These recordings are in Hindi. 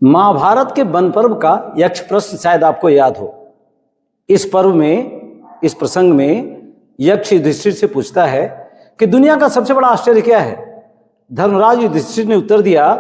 महाभारत के वन पर्व का यक्ष प्रश्न शायद आपको याद हो। इस पर्व में, इस प्रसंग में यक्ष युधिष्ठिर से पूछता है कि दुनिया का सबसे बड़ा आश्चर्य क्या है। धर्मराज युधिष्ठिर ने उत्तर दिया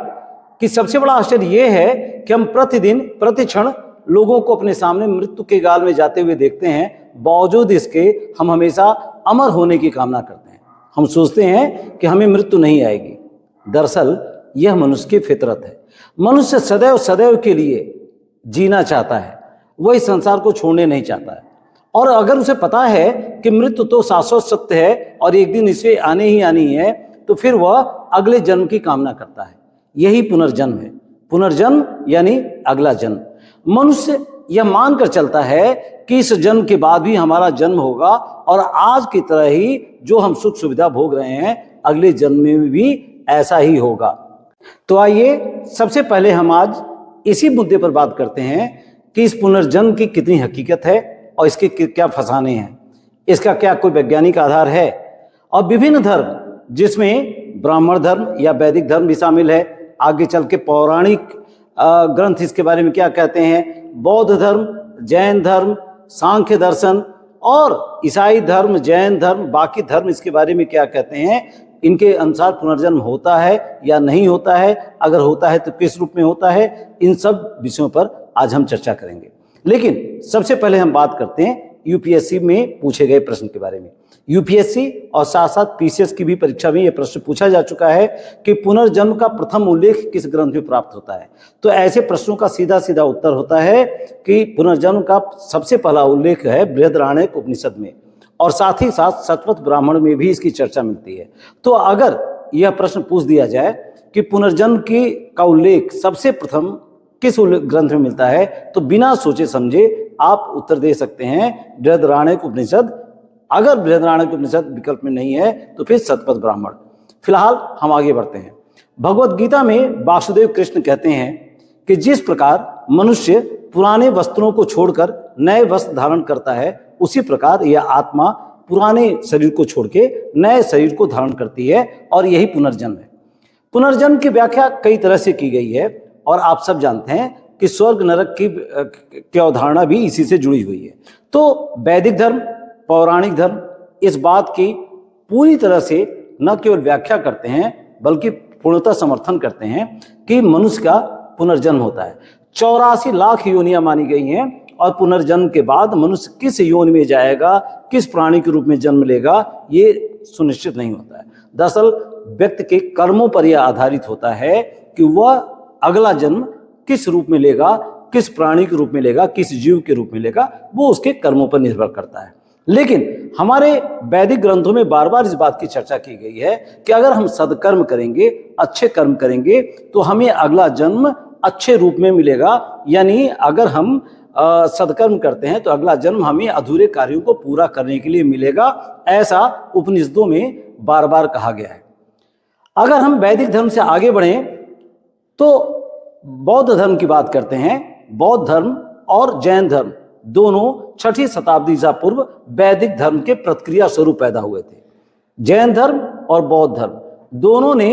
कि सबसे बड़ा आश्चर्य यह है कि हम प्रतिदिन प्रतिक्षण लोगों को अपने सामने मृत्यु के गाल में जाते हुए देखते हैं, बावजूद इसके हम हमेशा अमर होने की कामना करते हैं। हम सोचते हैं कि हमें मृत्यु नहीं आएगी। दरअसल यह मनुष्य की फितरत है। मनुष्य सदैव सदैव के लिए जीना चाहता है, वह इस संसार को छोड़ने नहीं चाहता है। और अगर उसे पता है कि मृत्यु तो शाश्वत सत्य है और एक दिन इसे आने ही आनी है, तो फिर वह अगले जन्म की कामना करता है। यही पुनर्जन्म है। पुनर्जन्म यानी अगला जन्म। मनुष्य यह मानकर चलता है कि इस जन्म के बाद भी हमारा जन्म होगा और आज की तरह ही जो हम सुख सुविधा भोग रहे हैं अगले जन्म में भी ऐसा ही होगा। तो आइए सबसे पहले हम आज इसी मुद्दे पर बात करते हैं कि इस पुनर्जन्म की कितनी हकीकत है और इसके क्या फसाने हैं, इसका क्या कोई वैज्ञानिक आधार है। और विभिन्न धर्म, जिसमें ब्राह्मण धर्म या वैदिक धर्म भी शामिल है, आगे चल के पौराणिक ग्रंथ इसके बारे में क्या कहते हैं, बौद्ध धर्म, जैन धर्म, सांख्य दर्शन और ईसाई धर्म, जैन धर्म, बाकी धर्म इसके बारे में क्या कहते हैं, इनके अनुसार पुनर्जन्म होता है या नहीं होता है, अगर होता है तो किस रूप में होता है, इन सब विषयों पर आज हम चर्चा करेंगे। लेकिन सबसे पहले हम बात करते हैं यूपीएससी में पूछे गए प्रश्न के बारे में। यूपीएससी और साथ साथ पीसीएस की भी परीक्षा में यह प्रश्न पूछा जा चुका है कि पुनर्जन्म का प्रथम उल्लेख किस ग्रंथ में प्राप्त होता है। तो ऐसे प्रश्नों का सीधा सीधा उत्तर होता है कि पुनर्जन्म का सबसे पहला उल्लेख है बृहदारण्यक उपनिषद में, और साथ ही साथ शतपथ ब्राह्मण में भी इसकी चर्चा मिलती है। तो अगर यह प्रश्न पूछ दिया जाए कि पुनर्जन्म का उल्लेख सबसे प्रथम किस ग्रंथ में मिलता है, तो बिना सोचे समझे आप उत्तर दे सकते हैं बृहदारण्यक उपनिषद। अगर बृहदारण्यक उपनिषद विकल्प में नहीं है तो फिर शतपथ ब्राह्मण। फिलहाल हम आगे बढ़ते हैं। भगवद गीता में वासुदेव कृष्ण कहते हैं कि जिस प्रकार मनुष्य पुराने वस्त्रों को छोड़कर नए वस्त्र धारण करता है, उसी प्रकार यह आत्मा पुराने शरीर को छोड़ के नए शरीर को धारण करती है, और यही पुनर्जन्म है। पुनर्जन्म की व्याख्या कई तरह से की गई है और आप सब जानते हैं कि स्वर्ग नरक की अवधारणा भी इसी से जुड़ी हुई है। तो वैदिक धर्म, पौराणिक धर्म इस बात की पूरी तरह से न केवल व्याख्या करते हैं बल्कि पूर्णतः समर्थन करते हैं कि मनुष्य का पुनर्जन्म होता है। 84 लाख योनियां मानी गई हैं और पुनर्जन्म के बाद मनुष्य किस योनि में जाएगा, किस प्राणी के रूप में जन्म लेगा, ये सुनिश्चित नहीं होता है। दरअसल व्यक्ति के कर्मों पर यह आधारित होता है कि वह अगला जन्म किस रूप में लेगा, किस प्राणी के रूप में लेगा, किस जीव के रूप में लेगा, वो उसके कर्मों पर निर्भर करता है। लेकिन हमारे वैदिक ग्रंथों में बार बार इस बात की चर्चा की गई है कि अगर हम सदकर्म करेंगे, अच्छे कर्म करेंगे, तो हमें अगला जन्म अच्छे रूप में मिलेगा। यानी अगर हम सदकर्म करते हैं तो अगला जन्म हमें अधूरे कार्यों को पूरा करने के लिए मिलेगा, ऐसा उपनिषदों में बार बार कहा गया है। अगर हम वैदिक धर्म से आगे बढ़ें तो बौद्ध धर्म की बात करते हैं। बौद्ध धर्म और जैन धर्म दोनों 6ठी शताब्दी ईसा पूर्व वैदिक धर्म के प्रतिक्रिया स्वरूप पैदा हुए थे। जैन धर्म और बौद्ध धर्म दोनों ने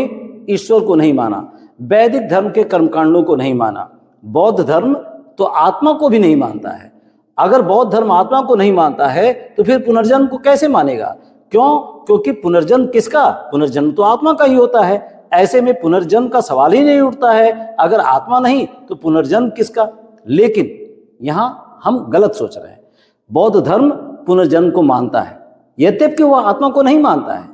ईश्वर को नहीं माना, वैदिक धर्म के कर्मकांडों को नहीं माना। बौद्ध धर्म तो आत्मा को भी नहीं मानता है। अगर बौद्ध धर्म आत्मा को नहीं मानता है तो फिर पुनर्जन्म को कैसे मानेगा? क्यों? क्योंकि पुनर्जन्म किसका? पुनर्जन्म तो आत्मा का ही होता है। ऐसे में पुनर्जन्म का सवाल ही नहीं उठता है। अगर आत्मा नहीं तो पुनर्जन्म किसका? लेकिन यहां हम गलत सोच रहे हैं। बौद्ध धर्म पुनर्जन्म को मानता है, यद्यपि वह आत्मा को नहीं मानता है,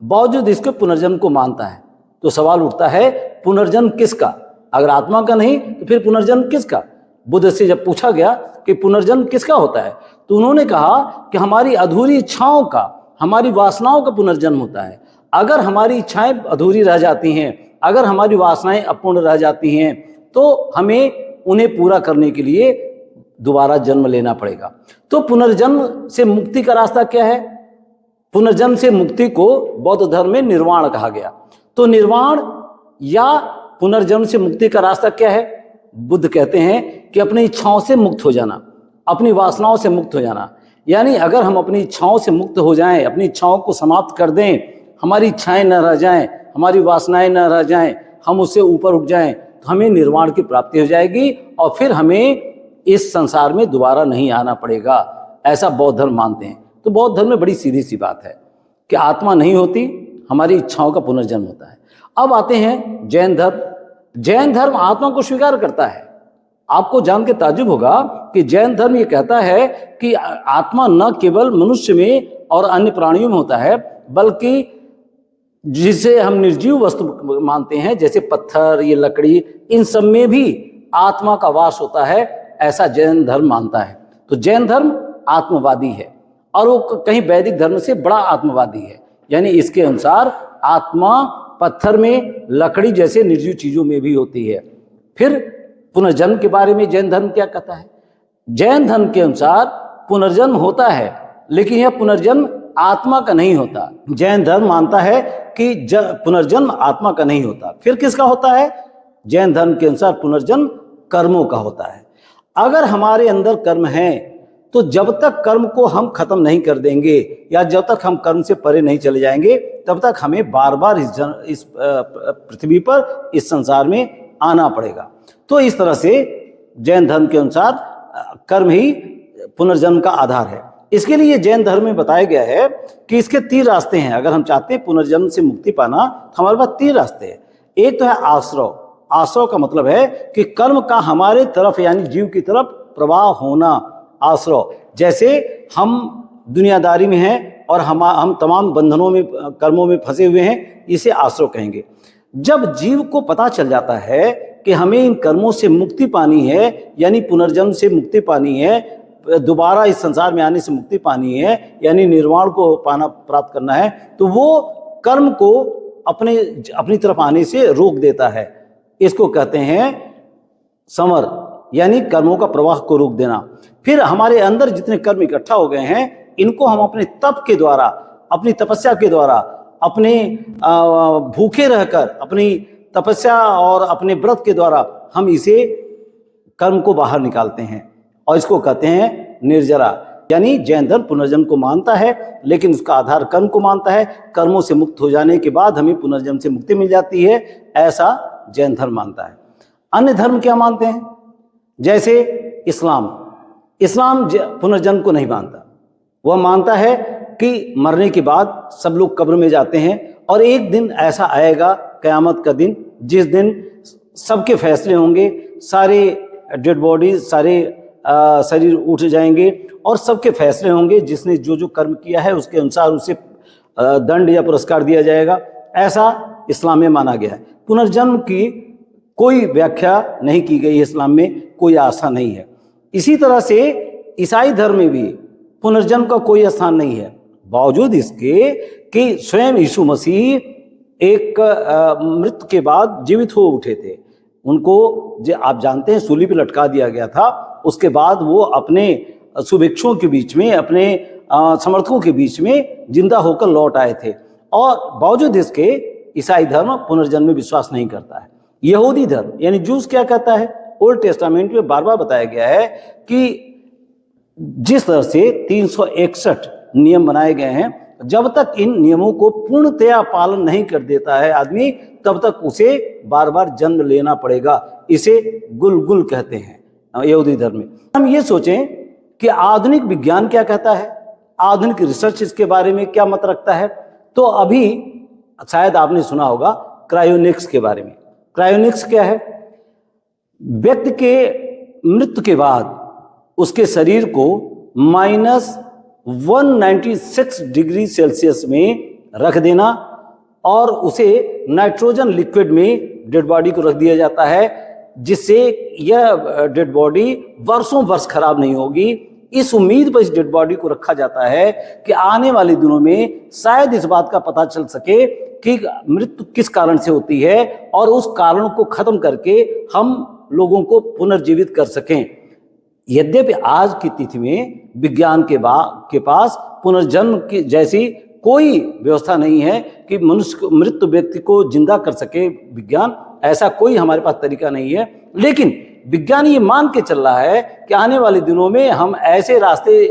बावजूद इसके पुनर्जन्म को मानता है। तो सवाल उठता है पुनर्जन्म किसका? अगर आत्मा का नहीं तो फिर पुनर्जन्म किसका? बुद्ध से जब पूछा गया कि पुनर्जन्म किसका होता है, तो उन्होंने कहा कि हमारी अधूरी इच्छाओं का, हमारी वासनाओं का पुनर्जन्म होता है। अगर हमारी इच्छाएं अधूरी रह जाती हैं, अगर हमारी वासनाएं अपूर्ण रह जाती हैं, तो हमें उन्हें पूरा करने के लिए दोबारा जन्म लेना पड़ेगा। तो पुनर्जन्म से मुक्ति का रास्ता क्या है? पुनर्जन्म से मुक्ति को बौद्ध धर्म में निर्वाण कहा गया। तो निर्वाण या पुनर्जन्म से मुक्ति का रास्ता क्या है? बुद्ध कहते हैं कि अपनी इच्छाओं से मुक्त हो जाना, अपनी वासनाओं से मुक्त हो जाना। यानी अगर हम अपनी इच्छाओं से मुक्त हो जाएं, अपनी इच्छाओं को समाप्त कर दें, हमारी इच्छाएं न रह जाएं, हमारी वासनाएं न रह जाएं, हम उससे ऊपर उठ जाएं तो हमें निर्वाण की प्राप्ति हो जाएगी और फिर हमें इस संसार में दोबारा नहीं आना पड़ेगा, ऐसा बौद्ध धर्म मानते हैं। तो बौद्ध धर्म में बड़ी सीधी सी बात है कि आत्मा नहीं होती, हमारी इच्छाओं का पुनर्जन्म होता है। अब आते हैं जैन धर्म। जैन धर्म आत्मा को स्वीकार करता है। आपको जान के ताज्जुब होगा कि जैन धर्म ये कहता है कि आत्मा न केवल मनुष्य में और अन्य प्राणियों में होता है, बल्कि जिसे हम निर्जीव वस्तु मानते हैं जैसे पत्थर, ये लकड़ी, इन सब में भी आत्मा का वास होता है, ऐसा जैन धर्म मानता है। तो जैन धर्म आत्मवादी है और वो कहीं वैदिक धर्म से बड़ा आत्मवादी है। यानी इसके अनुसार आत्मा पत्थर में, लकड़ी जैसे निर्जीव चीजों में भी होती है। फिर पुनर्जन्म के बारे में जैन धर्म क्या कहता है? जैन धर्म के अनुसार पुनर्जन्म होता है, लेकिन यह पुनर्जन्म आत्मा का नहीं होता। जैन धर्म मानता है कि पुनर्जन्म आत्मा का नहीं होता। फिर किसका होता है? जैन धर्म के अनुसार पुनर्जन्म कर्मों का होता है। अगर हमारे अंदर कर्म है तो जब तक कर्म को हम खत्म नहीं कर देंगे या जब तक हम कर्म से परे नहीं चले जाएंगे, तब तक हमें बार बार इस पृथ्वी पर, इस संसार में आना पड़ेगा। तो इस तरह से जैन धर्म के अनुसार कर्म ही पुनर्जन्म का आधार है। इसके लिए जैन धर्म में बताया गया है कि इसके 3 रास्ते हैं। अगर हम चाहते हैं पुनर्जन्म से मुक्ति पाना तो हमारे पास 3 रास्ते हैं। एक तो है आश्रव। आश्रव का मतलब है कि कर्म का हमारे तरफ यानी जीव की तरफ प्रवाह होना, आश्रव। जैसे हम दुनियादारी में हैं और हम तमाम बंधनों में, कर्मों में फंसे हुए हैं, इसे आश्रव कहेंगे। जब जीव को पता चल जाता है कि हमें इन कर्मों से मुक्ति पानी है, यानी पुनर्जन्म से मुक्ति पानी है, दोबारा इस संसार में आने से मुक्ति पानी है, यानी निर्वाण को प्राप्त करना है, तो वो कर्म को अपनी तरफ आने से रोक देता है। इसको कहते हैं समर, यानी कर्मों का प्रवाह को रोक देना। फिर हमारे अंदर जितने कर्म इकट्ठा हो गए हैं, इनको हम अपने तप के द्वारा, अपनी तपस्या के द्वारा, अपने भूखे रहकर, अपनी तपस्या और अपने व्रत के द्वारा हम इसे कर्म को बाहर निकालते हैं और इसको कहते हैं निर्जरा। यानी जैन धर्म पुनर्जन्म को मानता है, लेकिन उसका आधार कर्म को मानता है। कर्मों से मुक्त हो जाने के बाद हमें पुनर्जन्म से मुक्ति मिल जाती है, ऐसा जैन धर्म मानता है। अन्य धर्म क्या मानते हैं? जैसे इस्लाम पुनर्जन्म को नहीं मानता। वह मानता है कि मरने के बाद सब लोग कब्र में जाते हैं और एक दिन ऐसा आएगा, कयामत का दिन, जिस दिन सबके फैसले होंगे, सारे डेड बॉडी, सारे शरीर उठ जाएंगे और सबके फैसले होंगे। जिसने जो जो कर्म किया है उसके अनुसार उसे दंड या पुरस्कार दिया जाएगा, ऐसा इस्लाम में माना गया है। पुनर्जन्म की कोई व्याख्या नहीं की गई है, इस्लाम में कोई आस्था नहीं है। इसी तरह से ईसाई धर्म में भी पुनर्जन्म का कोई स्थान नहीं है, बावजूद इसके कि स्वयं यीशु मसीह एक मृत्यु के बाद जीवित हो उठे थे। उनको आप जानते हैं सूली पे लटका दिया गया था। उसके बाद वो अपने शुभेच्छुओं के बीच में, अपने समर्थकों के बीच में जिंदा होकर लौट आए थे। और बावजूद इसके ईसाई धर्म पुनर्जन्म में विश्वास नहीं करता है। यहूदी धर्म यानी जूस क्या कहता है? ओल्ड टेस्टामेंट में बार बार बताया गया है कि जिस तरह से 361 नियम बनाए गए हैं, जब तक इन नियमों को पूर्णतया पालन नहीं कर देता है आदमी, तब तक उसे बार बार जन्म लेना पड़ेगा। इसे गुलगुल कहते हैं यहूदी धर्म में। हम ये सोचें कि आधुनिक विज्ञान क्या कहता है, आधुनिक रिसर्च इसके बारे में क्या मत रखता है। तो अभी शायद आपने सुना होगा क्रायोनिक्स के बारे में। क्रायोनिक्स क्या है? व्यक्ति के मृत्यु के बाद उसके शरीर को -196 डिग्री सेल्सियस में रख देना और उसे नाइट्रोजन लिक्विड में डेड बॉडी को रख दिया जाता है, जिससे यह डेड बॉडी वर्षों वर्ष खराब नहीं होगी। इस उम्मीद पर इस डेड बॉडी को रखा जाता है कि आने वाले दिनों में शायद इस बात का पता चल सके कि मृत्यु किस कारण से होती है और उस कारण को खत्म करके हम लोगों को पुनर्जीवित कर सकें। यद्यपि आज की तिथि में विज्ञान के पास पुनर्जन्म की जैसी कोई व्यवस्था नहीं है कि मनुष्य मृत व्यक्ति को जिंदा कर सके विज्ञान, ऐसा कोई हमारे पास तरीका नहीं है। लेकिन विज्ञान ये मान के चल रहा है कि आने वाले दिनों में हम ऐसे रास्ते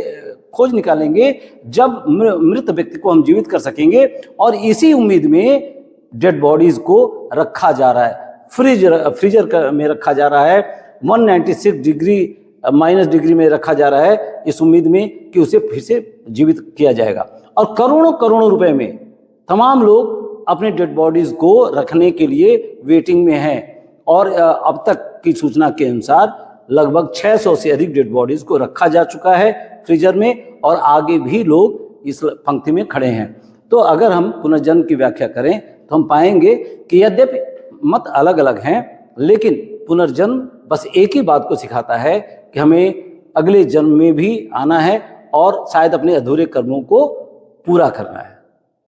खोज निकालेंगे जब मृत व्यक्ति को हम जीवित कर सकेंगे, और इसी उम्मीद में डेड बॉडीज को रखा जा रहा है। फ्रीजर में रखा जा रहा है, 196 डिग्री माइनस डिग्री में रखा जा रहा है, इस उम्मीद में कि उसे फिर से जीवित किया जाएगा। और करोड़ों करोड़ों रुपए में तमाम लोग अपने डेड बॉडीज को रखने के लिए वेटिंग में हैं। और अब तक की सूचना के अनुसार लगभग 600 से अधिक डेड बॉडीज को रखा जा चुका है फ्रीजर में, और आगे भी लोग इस पंक्ति में खड़े हैं। तो अगर हम पुनर्जन्म की व्याख्या करें तो हम पाएंगे कि यद्यपि मत अलग अलग हैं, लेकिन पुनर्जन्म बस एक ही बात को सिखाता है कि हमें अगले जन्म में भी आना है और शायद अपने अधूरे कर्मों को पूरा करना है।